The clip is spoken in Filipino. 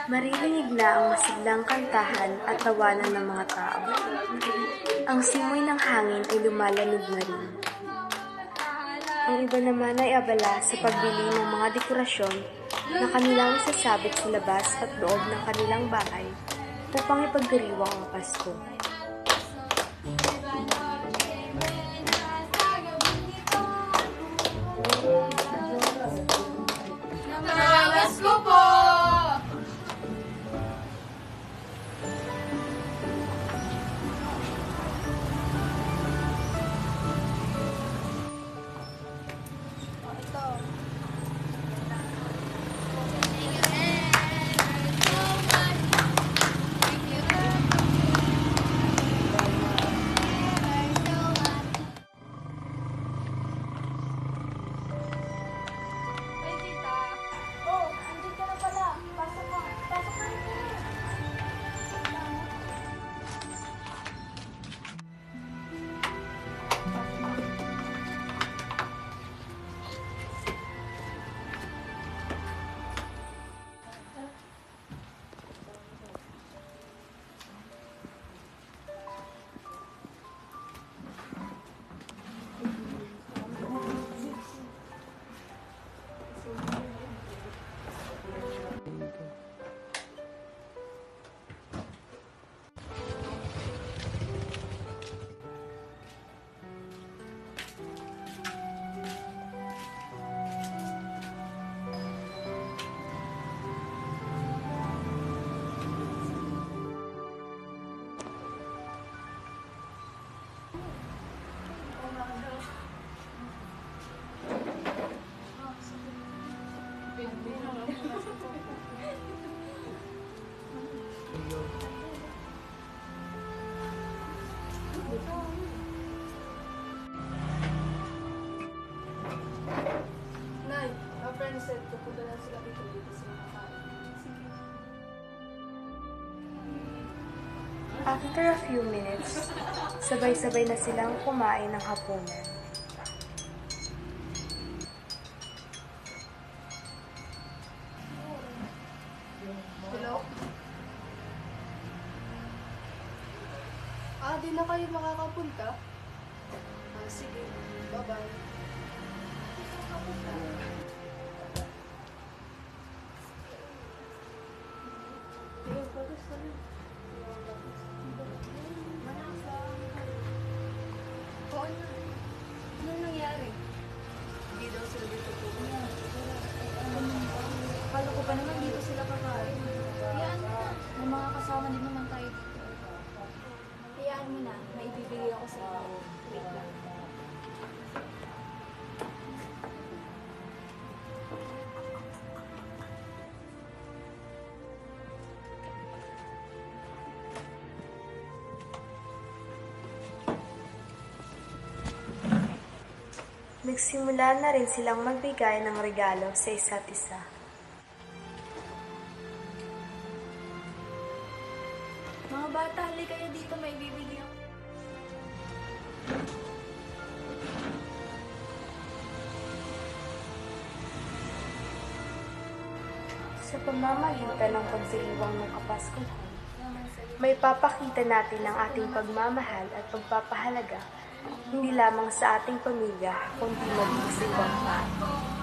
Maririnig na ang masiglang kantahan at tawanan ng mga tao. Ang simoy ng hangin ay lumalamig na rin. Ang iba naman ay abala sa pagbili ng mga dekorasyon na kanilang isasabit sa labas at loob ng kanilang bahay upang ipagdiriwang ang Pasko. Pasko po! Nay, ang friend said pupunta na sila dito sa mga kain. Sige. After a few minutes, sabay-sabay na silang kumain ng hapunan. Hello? Di na kayo makakapunta? Sige. Bye-bye. Ano nangyari? Hindi daw sila dito pupunta. Akala ko pa naman dito sila kakain. Hayaan mo na. May mga kasama din naman tayo dito. Hayaan mo na. May ibibigay ako sa iyo. Wait lang. Nagsimula na rin silang magbigay ng regalo sa isa't isa. Mga bata, halika kayo dito. May ibibigay ako. Sa pamamagitan ng pagdiriwang ng Kapaskuhan, may papakita natin ang ating pagmamahal at pagpapahalaga hindi lamang sa ating pamilya, kundi maging sa ibang tao.